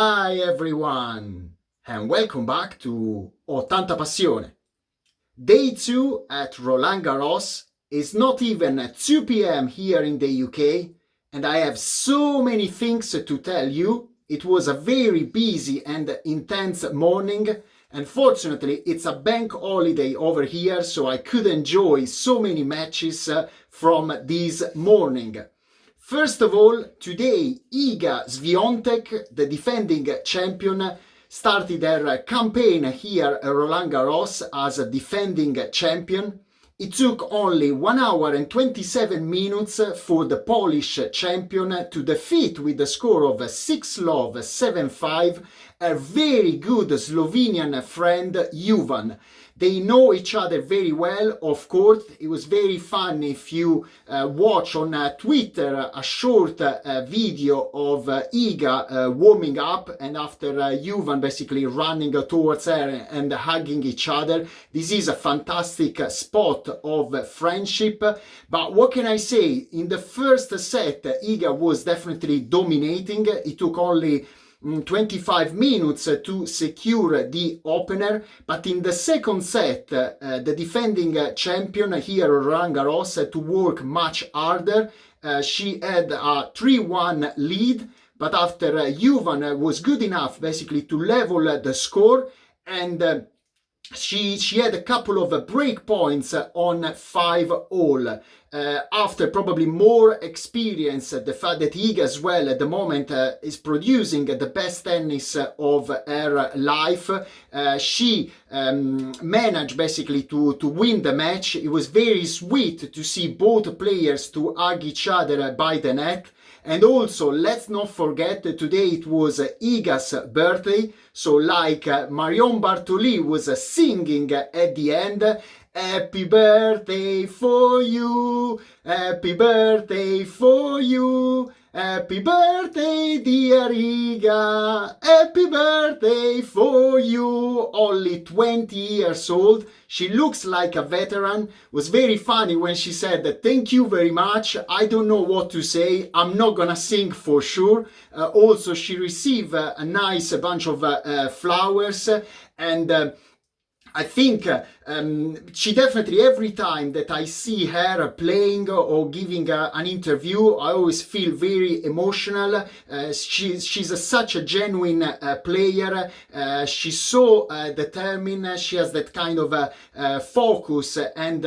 Hi everyone, and welcome back to Ho Tanta Passione. Day 2 at Roland Garros is not even 2 p.m. here in the UK, and I have so many things to tell you. It was a very busy and intense morning. Unfortunately, it's a bank holiday over here, so I could enjoy so many matches from this morning. First of all, today Iga Świątek, the defending champion, started her campaign here at Roland Garros as a defending champion. It took only 1 hour and 27 minutes for the Polish champion to defeat with the score of 6-love, 7-5, a very good Slovenian friend Juvan. They know each other very well, of course. It was very fun if you watch on Twitter a short video of Iga warming up and after Juvan basically running towards her and hugging each other. This is a fantastic spot of friendship. But what can I say? In the first set, Iga was definitely dominating. It took only 25 minutes to secure the opener, but in the second set the defending champion here Roland Garros had to work much harder. She had a 3-1 lead, but after Juvan was good enough basically to level the score, and she had a couple of break points on 5-all. After probably more experience, the fact that Iga as well at the moment is producing the best tennis of her life, she managed basically to win the match. It was very sweet to see both players to hug each other by the net. And also, let's not forget that today it was Iga's birthday, so like Marion Bartoli was singing at the end, "Happy birthday for you, happy birthday for you, happy birthday dear Iga, happy birthday for you." Only 20 years old. She looks like a veteran. It was very funny when she said, "Thank you very much. I don't know what to say. I'm not gonna sing for sure." Also, she received a nice bunch of flowers, and I think she definitely, every time that I see her playing or giving an interview, I always feel very emotional. She's such a genuine player. She's so determined. She has that kind of focus and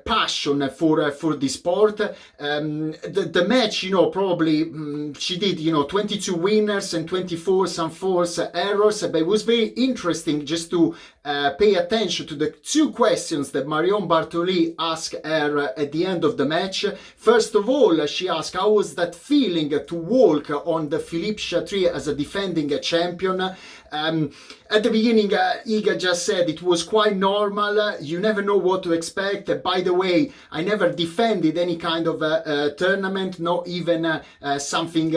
passion for the sport. The match, probably she did, 22 winners and 24 some force errors, but it was very interesting just to pay attention to the two questions that Marion Bartoli asked her at the end of the match. First of all, she asked, how was that feeling to walk on the Philippe Chatrier as a defending champion? At the beginning, Iga just said it was quite normal. You never know what to expect. By the way, I never defended any kind of tournament, not even something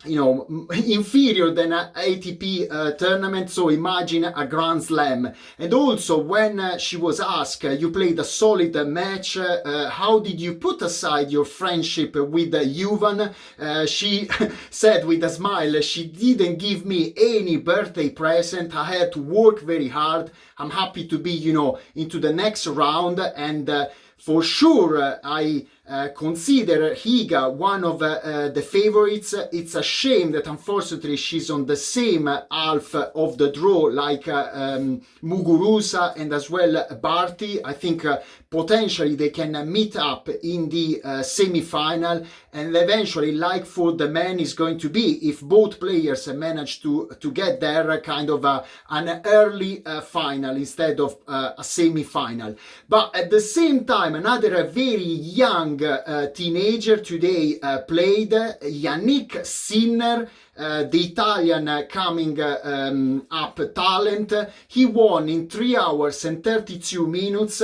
inferior than an ATP tournament, so imagine a Grand Slam. And also when she was asked, you played a solid match, how did you put aside your friendship with Juvan? She said with a smile, she didn't give me any birthday present. I had to work very hard. I'm happy to be, into the next round, and for sure I consider Iga one of the favorites. It's a shame that unfortunately she's on the same half of the draw like Muguruza and as well Barty. I think potentially they can meet up in the semi-final, and eventually, like for the men, is going to be if both players manage to get there, kind of an early final instead of a semi-final. But at the same time, another very young teenager today played, Yannick Sinner, the Italian coming up talent. He won in 3 hours and 32 minutes.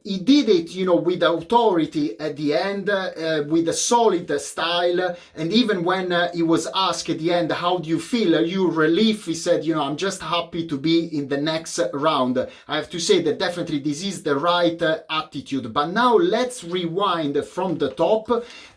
He did it, with authority at the end, with a solid style. And even when he was asked at the end, how do you feel? Are you relieved? He said, I'm just happy to be in the next round. I have to say that definitely this is the right attitude. But now let's rewind from the top.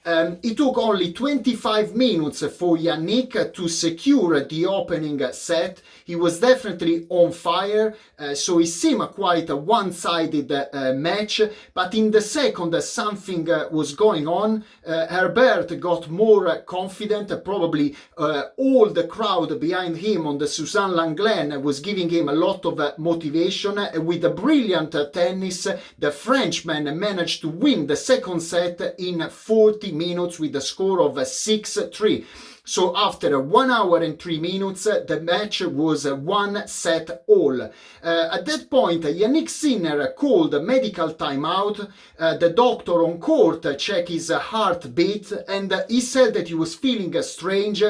It took only 25 minutes for Yannick Yannick to secure the opening set. He was definitely on fire, so it seemed quite a one-sided match, but in the second something was going on. Herbert got more confident, probably all the crowd behind him on the Suzanne Lenglen was giving him a lot of motivation. With a brilliant tennis, the Frenchman managed to win the second set in 40 minutes with a score of 6-3. So after 1 hour and 3 minutes, the match was 1 set all. At that point, Yannick Sinner called a medical timeout. The doctor on court checked his heartbeat, and he said that he was feeling strange,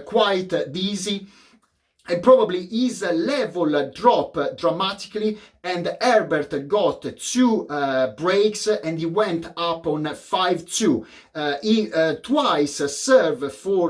quite dizzy. And probably his level dropped dramatically, and Herbert got 2 breaks and he went up on 5-2. He twice served for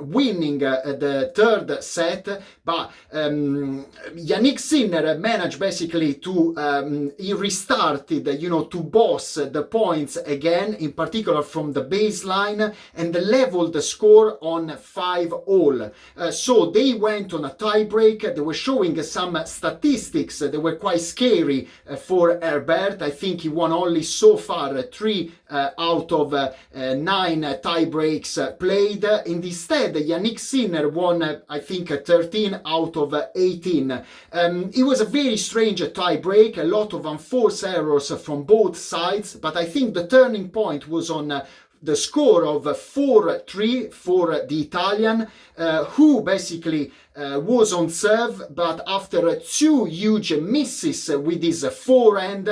winning the third set, but Yannick Sinner managed basically to, he restarted, to boss the points again, in particular from the baseline, and leveled the score on 5-all. So they went on a tie break. They were showing some statistics that were quite scary for Herbert. I think he won only so far 3 out of 9 tie breaks played. And instead, Yannick Sinner won, I think, 13 out of 18. It was a very strange tie break, a lot of unforced errors from both sides, but I think the turning point was on the score of 4-3 for the Italian, who basically was on serve, but after 2 huge misses with his forehand,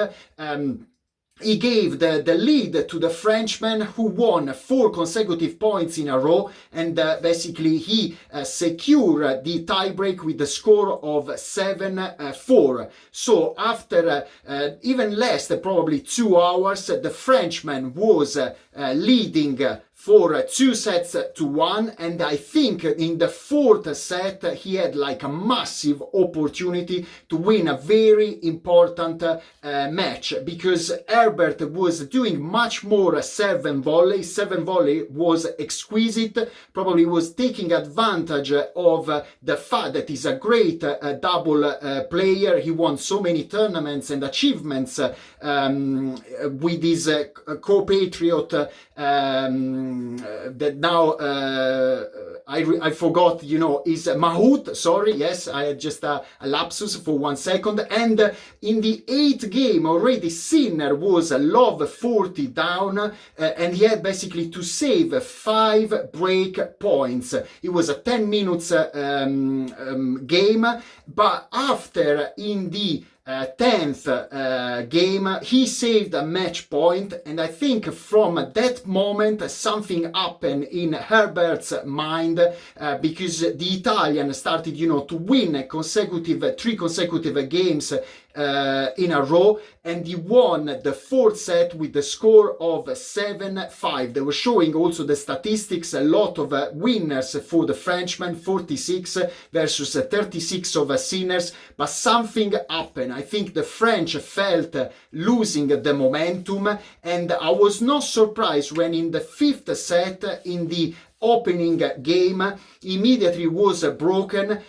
he gave the lead to the Frenchman, who won 4 consecutive points in a row, and basically he secured the tiebreak with the score of 7-4. So after even less than probably 2 hours, the Frenchman was leading for 2-1, and I think in the 4th set he had like a massive opportunity to win a very important match, because Herbert was doing much more serve and volley. Serve and volley was exquisite, probably was taking advantage of the fact that he's a great double player. He won so many tournaments and achievements with his compatriot that now I forgot, is Mahout. Sorry, yes, I had just a lapsus for 1 second. And in the 8th game already, Sinner was love 40 down, and he had basically to save 5 break points. It was a 10 minutes game, but after in the 10th game, he saved a match point, and I think from that moment something happened in Herbert's mind, because the Italian started, to win 3 consecutive games in a row, and he won the 4th set with the score of 7-5. They were showing also the statistics, a lot of winners for the Frenchman, 46 versus 36 of Sinners, but something happened. I think the French felt losing the momentum, and I was not surprised when in the 5th set, in the opening game, immediately was broken.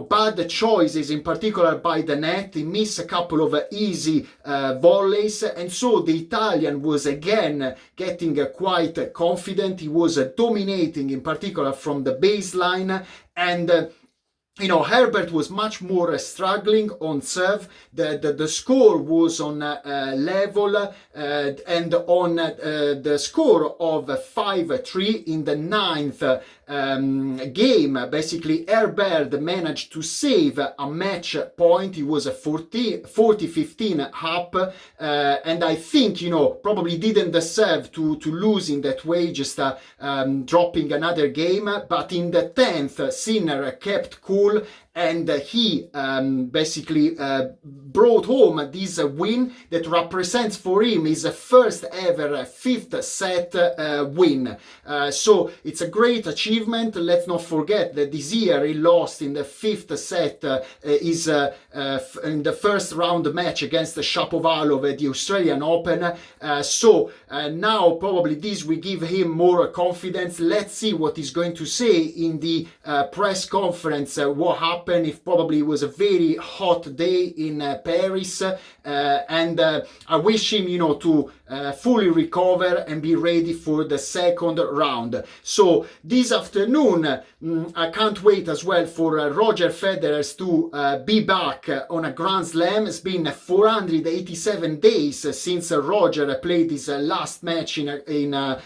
Bad choices, in particular by the net. He missed a couple of easy volleys, and so the Italian was again getting quite confident. He was dominating, in particular from the baseline, and Herbert was much more struggling on serve. The score was on level, and on the score of 5-3 in the 9th game, basically Herbert managed to save a match point. He was a 40-15 up, and I think, probably didn't deserve to lose in that way, just dropping another game. But in the 10th, Sinner kept cool, and he basically brought home this win that represents for him his first ever 5th set win. So it's a great achievement. achievement. Let's not forget that this year he lost in the 5th set in the first round match against Shapovalov at the Australian Open. So now probably this will give him more confidence. Let's see what he's going to say in the press conference. What happened, if probably it was a very hot day in Paris, and I wish him, to fully recover and be ready for the second round. So this afternoon, I can't wait as well for Roger Federer to be back on a Grand Slam. It's been 487 days since Roger played his last match in a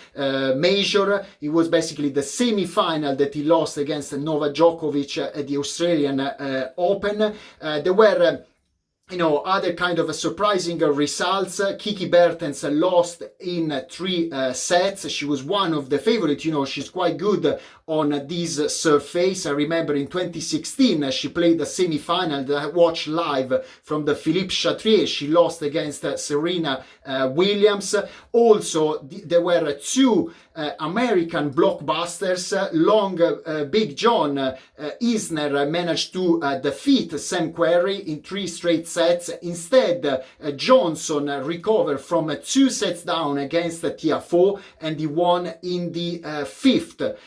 major. It was basically the semi-final that he lost against Novak Djokovic at the Australian Open. There were other kind of surprising results. Kiki Bertens lost in 3 sets. She was one of the favorites. She's quite good on this surface. I remember in 2016 she played the semi-final that I watched live from the Philippe Chatrier. She lost against Serena Williams. Also, there were 2 American blockbusters. Big John Isner managed to defeat Sam Querrey in 3 straight sets. Instead, Johnson recovered from 2 sets down against Tiafoe, and he won in the 5th.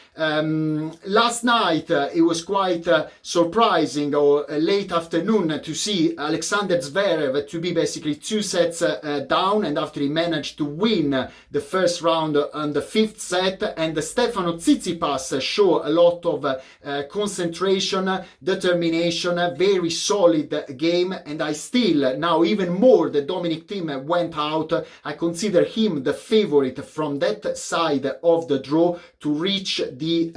Last night it was quite surprising, or late afternoon, to see Alexander Zverev to be basically 2 sets down, and after he managed to win the first round on the 5th set. And Stefano Tsitsipas show a lot of concentration, determination, very solid game, and I still, now even more, the Dominic Thiem went out. I consider him the favorite from that side of the draw to reach the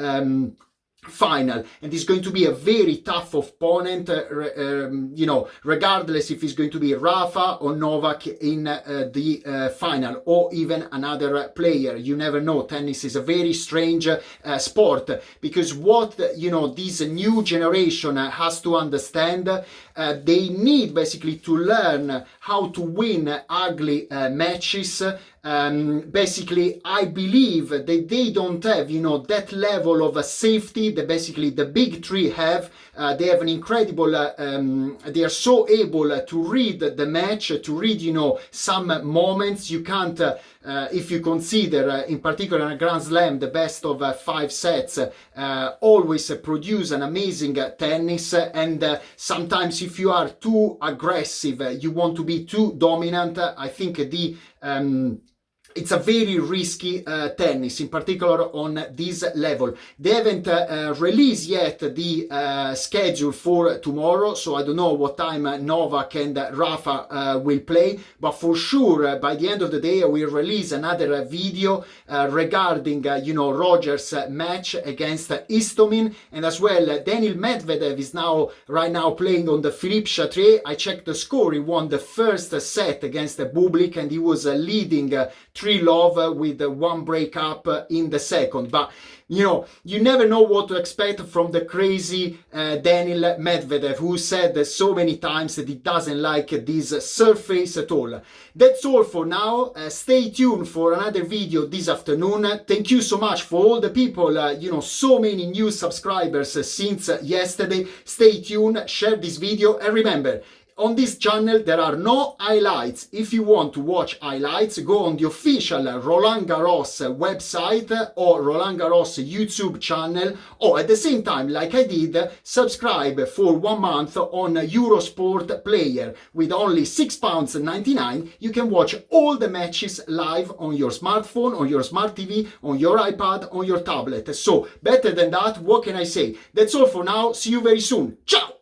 final, and it's going to be a very tough opponent, regardless if it's going to be Rafa or Novak in the final, or even another player. You never know. Tennis is a very strange sport, because what this new generation has to understand, they need basically to learn how to win ugly matches. Basically, I believe that they don't have, that level of safety that basically the big 3 have. They have an incredible, they are so able to read the match, to read, some moments. You can't, if you consider, in particular in a Grand Slam, the best of 5 sets, always produce an amazing tennis. And sometimes if you are too aggressive, you want to be too dominant, I think it's a very risky tennis, in particular on this level. They haven't released yet the schedule for tomorrow, so I don't know what time Novak and Rafa will play, but for sure by the end of the day I will release another video regarding Roger's match against Istomin, and as well Daniil Medvedev is right now playing on the Philippe Chatrier. I checked the score. He won the first set against Bublik, and he was leading 3-love with 1 break up in the second. But you never know what to expect from the crazy Daniil Medvedev, who said so many times that he doesn't like this surface at all. That's all for now. Stay tuned for another video this afternoon. Thank you so much for all the people, so many new subscribers since yesterday. Stay tuned, share this video, and remember, on this channel there are no highlights. If you want to watch highlights, go on the official Roland Garros website or Roland Garros YouTube channel, or at the same time, like I did, subscribe for 1 month on Eurosport Player. With only £6.99 you can watch all the matches live on your smartphone, on your smart TV, on your iPad, on your tablet. So better than that, what can I say? That's all for now. See you very soon. Ciao!